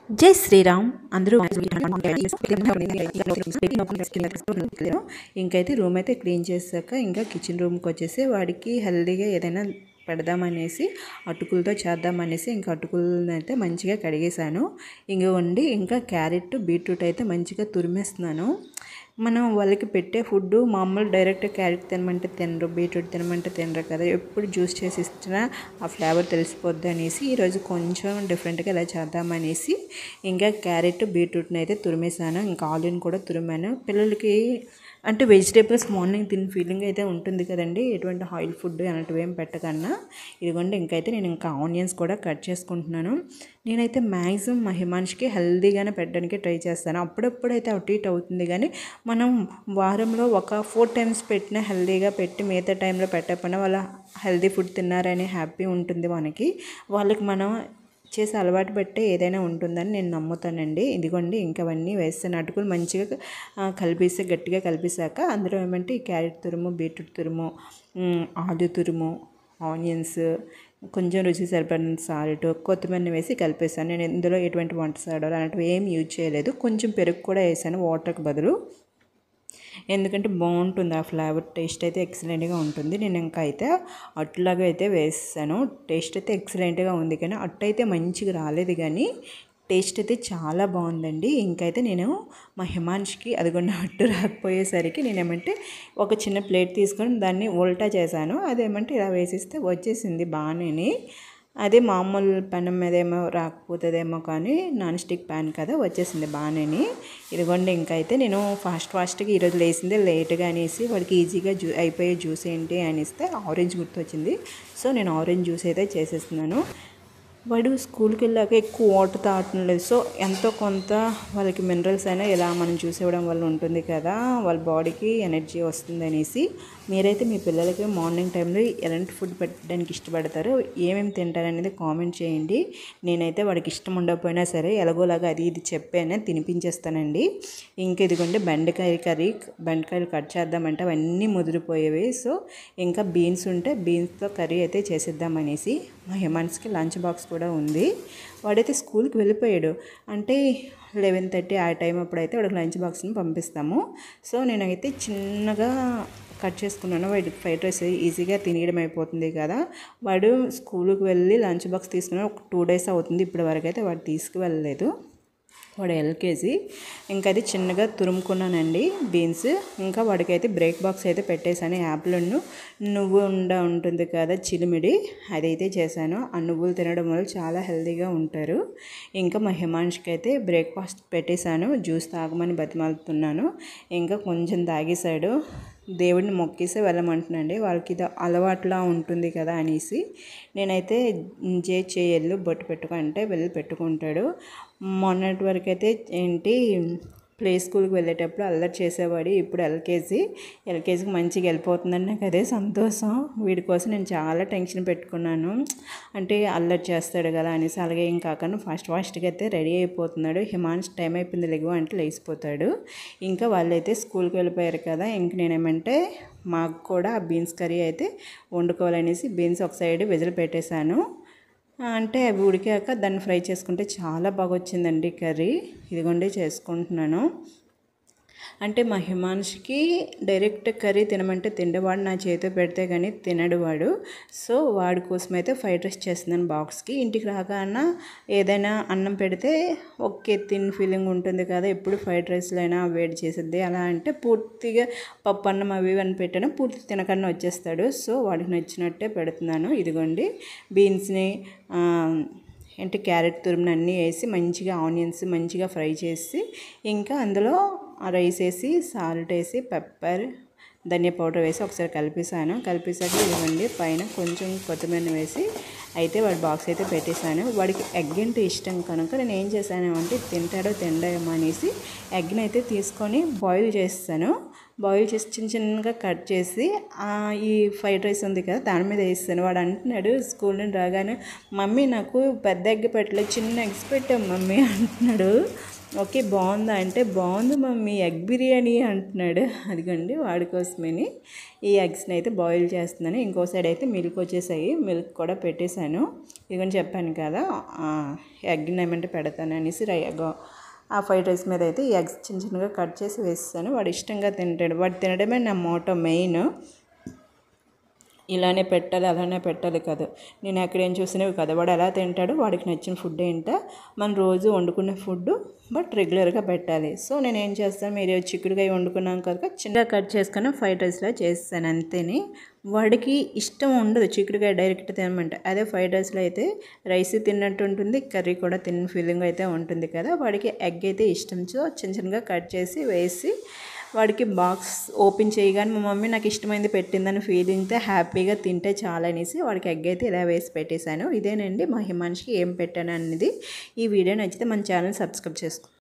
జై శ్రీరామ్ అందరూ ఇంకైతే రూమ్ అయితే క్లీన్ చేశాక ఇంకా కిచెన్ రూమ్కి వచ్చేసి వాడికి హెల్దీగా ఏదైనా పెడదామనేసి అటుకులతో చేద్దామనేసి ఇంకా అటుకులను అయితే మంచిగా కడిగేసాను. ఇంకొండి ఇంకా క్యారెట్ బీట్రూట్ అయితే మంచిగా తురిమేస్తున్నాను. మనం వాళ్ళకి పెట్టే ఫుడ్ మామూలు డైరెక్ట్ క్యారెట్ తినమంటే తినరు, బీట్రూట్ తినమంటే తినరు కదా, ఎప్పుడు జ్యూస్ చేసి ఇచ్చినా ఆ ఫ్లేవర్ తెలిసిపోద్ది అనేసి ఈరోజు కొంచెం డిఫరెంట్గా ఇలా చేద్దామనేసి ఇంకా క్యారెట్ బీట్రూట్ని అయితే తురిమేసాను. ఇంకా ఆలుని కూడా తురిమాను. పిల్లలకి అంటే వెజిటేబుల్స్ మార్నింగ్ తిన్న ఫీలింగ్ అయితే ఉంటుంది కదండి, ఎటువంటి ఆయిల్ ఫుడ్ అలాంటివి ఏం పెట్టకన్నా. ఇదిగోండి ఇంకైతే నేను ఇంకా ఆనియన్స్ కూడా కట్ చేసుకుంటున్నాను. నేనైతే మ్యాక్సిమం మా హిమాన్ష్కి హెల్దీగానే పెట్టడానికి ట్రై చేస్తాను. అప్పుడప్పుడైతే అటు ఇటు అవుతుంది, కానీ మనం వారంలో ఒక 4 times పెట్టినా హెల్దీగా పెట్టి మిగతా టైంలో పెట్టకపోయినా వాళ్ళ హెల్దీ ఫుడ్ తిన్నారనే హ్యాపీ ఉంటుంది మనకి. వాళ్ళకి మనం చేసి అలవాటు పెట్టే ఏదైనా ఉంటుందని నేను నమ్ముతానండి. ఇదిగోండి ఇంకా అవన్నీ వేస్తాను. అటుకులు మంచిగా కలిపేసి గట్టిగా కలిపేసాక అందులో ఏమంటే ఈ క్యారెట్ తురుము, బీట్రూట్ తురుము, ఆలు తురుము, ఆనియన్స్, కొంచెం రుచి సరిపడిన సాల్ట్, కొత్తిమీరని వేసి కలిపేసాను. నేను ఇందులో ఎటువంటి వంట సోడాలు అలాంటివి ఏం యూజ్ చేయలేదు. కొంచెం పెరుగు కూడా వేసాను వాటర్కి బదులు, ఎందుకంటే బాగుంటుంది ఆ ఫ్లేవర్, టేస్ట్ అయితే ఎక్సలెంట్గా ఉంటుంది. నేను ఇంకా అయితే అట్లాగా అయితే వేసాను. టేస్ట్ అయితే ఎక్సలెంట్గా ఉంది, కానీ అట్టు అయితే మంచిగా రాలేదు, కానీ టేస్ట్ అయితే చాలా బాగుందండి. ఇంకైతే నేను మా హిమాన్ష్కి అదిగొండ అట్టు రాకపోయేసరికి నేనేమంటే ఒక చిన్న ప్లేట్ తీసుకొని దాన్ని ఉల్టా చేశాను. అదేమంటే ఇలా వేసిస్తే వచ్చేసింది బాగానే. అదే మామూలు పెనం మీద ఏమో రాకపోతుందేమో, కానీ నాన్ స్టిక్ ప్యాన్ కదా వచ్చేసింది బాగానే. ఇదిగోండి ఇంకైతే నేను ఫాస్ట్గా ఈరోజు లేచిందే లేట్గా అనేసి వాడికి ఈజీగా అయిపోయే జ్యూస్ ఏంటి అనిస్తే ఆరెంజ్ గుర్తొచ్చింది. సో నేను ఆరెంజ్ జ్యూస్ అయితే చేసేస్తున్నాను. వాడు స్కూల్కి వెళ్ళాక ఎక్కువ వాటర్ తాగటం లేదు. సో ఎంతో కొంత వాళ్ళకి మినరల్స్ అయినా ఇలా మనం జ్యూస్ ఇవ్వడం వల్ల ఉంటుంది కదా, వాళ్ళ బాడీకి ఎనర్జీ వస్తుంది అనేసి. మీరైతే మీ పిల్లలకి మార్నింగ్ టైంలో ఎలాంటి ఫుడ్ పెట్టడానికి ఇష్టపడతారో, ఏమేమి తింటారనేది కామెంట్ చేయండి. నేనైతే వాడికి ఇష్టం ఉండకపోయినా సరే ఎలాగోలాగా అది ఇది చెప్పానే తినిపించేస్తానండి. ఇంక ఇదిగోండి బెండకాయలు కట్ చేద్దామంటే అవన్నీ ముదిరిపోయేవి. సో ఇంకా బీన్స్ ఉంటే బీన్స్తో కర్రీ అయితే చేసేద్దామనేసి. మా హిమాన్స్కి లంచ్ బాక్స్ కూడా ఉంది. వాడైతే స్కూల్కి వెళ్ళిపోయాడు, అంటే 11:30 ఆ టైం అప్పుడైతే వాడికి లంచ్ బాక్స్ని పంపిస్తాము. సో నేనైతే చిన్నగా కట్ చేసుకున్నాను. వాడికి ఫ్రైడ్ రైస్ ఈజీగా తినేయడం అయిపోతుంది కదా. వాడు స్కూల్కి వెళ్ళి లంచ్ బాక్స్ తీసుకుని ఒక 2 days అవుతుంది. ఇప్పటి వరకు అయితే వాడు తీసుకువెళ్ళలేదు. వాడు ఎల్కేజీ. ఇంకా అది చిన్నగా తురుముకున్నానండి బీన్స్. ఇంకా వాడికైతే బ్రేక్ బాక్స్ అయితే పెట్టేశాను. యాప్లను నువ్వు ఉంటుంది కదా చిలిమిడి, అదైతే చేశాను. ఆ నువ్వులు తినడం వల్ల చాలా హెల్తీగా ఉంటారు. ఇంకా మా హిమాన్ష్కి అయితే బ్రేక్ఫాస్ట్ పెట్టేశాను. జ్యూస్ తాగమని బతిమాలుతున్నాను. ఇంకా కొంచెం తాగేశాడు. దేవుడిని మొక్కేసే వెళ్ళమంటున్నాండి, వాళ్ళకి ఇది అలవాట్లా ఉంటుంది కదా అనేసి. నేనైతే చేయెళ్ళు బొట్టు పెట్టుకో అంటే వెళ్ళి పెట్టుకుంటాడు. మొన్నటి వరకు అయితే ప్లే స్కూల్కి వెళ్ళేటప్పుడు అల్లరి చేసేవాడు. ఇప్పుడు ఎల్కేజీకి మంచిగా వెళ్ళిపోతుందని నాకు అదే సంతోషం. వీడి కోసం నేను చాలా టెన్షన్ పెట్టుకున్నాను, అంటే అల్లరి చేస్తాడు కదా అనేసి. అలాగే ఏం కాకుండా ఫాస్ట్గా అయితే రెడీ అయిపోతున్నాడు. హిమాన్స్ టైం అయిపోయింది లెగు అంటే లేచిపోతాడు. ఇంకా వాళ్ళైతే స్కూల్కి వెళ్ళిపోయారు కదా. ఇంక నేనేమంటే మాకు కూడా ఆ బీన్స్ కర్రీ అయితే వండుకోవాలనేసి బీన్స్ ఒక సైడ్ విజిల్ పెట్టేశాను. అంటే అవి ఉడికాక దాన్ని ఫ్రై చేసుకుంటే చాలా బాగా వచ్చిందండి కర్రీ. ఇదిగోండి చేసుకుంటున్నాను. అంటే మా హిమాన్ష్కి డైరెక్ట్ కర్రీ తినమంటే తిండేవాడు, నా చేతితో పెడితే కానీ తినడు వాడు. సో వాడి కోసం అయితే ఫ్రైడ్ రైస్ చేస్తున్నాను బాక్స్కి. ఇంటికి రాగానే ఏదైనా అన్నం పెడితే ఓకే తిన్ ఫీలింగ్ ఉంటుంది కదా, ఎప్పుడు ఫ్రైడ్ రైస్లో అయినా వేడి చేసేది. అలా అంటే పూర్తిగా పప్పు అన్నం అవి అని పెట్టినా పూర్తి తినకన్నా వచ్చేస్తాడు. సో వాడికి నచ్చినట్టే పెడుతున్నాను. ఇదిగోండి బీన్స్ని క్యారెట్ తురుముని అన్నీ వేసి మంచిగా ఆనియన్స్ మంచిగా ఫ్రై చేసి ఇంకా అందులో రైస్ వేసి సాల్ట్ వేసి పెప్పర్ ధనియా పౌడర్ వేసి ఒకసారి కలిపేసాక ఇవ్వండి పైన కొంచెం కొత్తిమీర వేసి అయితే వాడి బాక్స్ అయితే పెట్టేశాను. వాడికి ఎగ్ అంటే ఇష్టం కనుక నేను ఏం చేశాను అంటే తింటాడో తిండేమో అనేసి ఎగ్ని అయితే తీసుకొని బాయిల్ చేస్తాను. బాయిల్ చేసి చిన్నగా కట్ చేసి ఈ ఫ్రైడ్ రైస్ ఉంది కదా దాని మీద వేస్తాను. వాడు అంటున్నాడు స్కూల్ నుండి రాగానే, మమ్మీ నాకు పెద్ద ఎగ్ పెట్టలేదు, చిన్న ఎగ్స్ పెట్టాం మమ్మీ అంటున్నాడు. ఓకే బాగుందా అంటే బాగుంది మమ్మీ ఎగ్ బిర్యానీ అంటున్నాడు. అదిగోండి వాడి కోసమని ఈ ఎగ్స్ని అయితే బాయిల్ చేస్తున్నాను. ఇంకో సైడ్ అయితే మిల్క్ వచ్చేసాయి, మిల్క్ కూడా పెట్టేశాను. ఇదిగోని చెప్పాను కదా ఎగ్ని ఏమంటే పెడతాను అనేసి ఆ ఫ్రైడ్ రైస్ మీద అయితే ఈ ఎగ్స్ చిన్న చిన్నగా కట్ చేసి వేస్తాను. వాడు ఇష్టంగా తింటాడు. వాడు తినడమే నా మోటో మెయిన్. ఇలానే పెట్టాలి అలానే పెట్టాలి కదా, నేను ఎక్కడేం చూసినవి కదా, వాడు ఎలా తింటాడు, వాడికి నచ్చిన ఫుడ్ ఏంటో మనం రోజు వండుకునే ఫుడ్ బట్ రెగ్యులర్గా పెట్టాలి. సో నేను ఏం చేస్తాను, మీరు చిక్కుడుకాయ వండుకున్నాం కదా చిన్నగా కట్ చేసుకుని ఫ్రైడ్ రైస్లో చేస్తాను అంతేని. వాడికి ఇష్టం ఉండదు చిక్కుడుకాయ డైరెక్ట్ తినమంటే. అదే ఫ్రైడ్ రైస్లో అయితే రైస్ తిన్నట్టు ఉంటుంది, కర్రీ కూడా తిన్న ఫీలింగ్ అయితే ఉంటుంది కదా. వాడికి ఎగ్ అయితే ఇష్టం. సో చిన్న చిన్నగా కట్ చేసి వేసి వాడికి బాక్స్ ఓపెన్ చేయగానే మా మమ్మీ నాకు ఇష్టమైంది పెట్టిందని ఫీలింగ్తో హ్యాపీగా తింటే చాలా అనేసి వాడికి ఎగ్ అయితే ఇలా వేసి పెట్టేశాను. ఇదేనండి మా హిమాన్షికి ఏం పెట్టాను అనేది. ఈ వీడియో నచ్చితే మన ఛానల్ సబ్స్క్రైబ్ చేసుకో.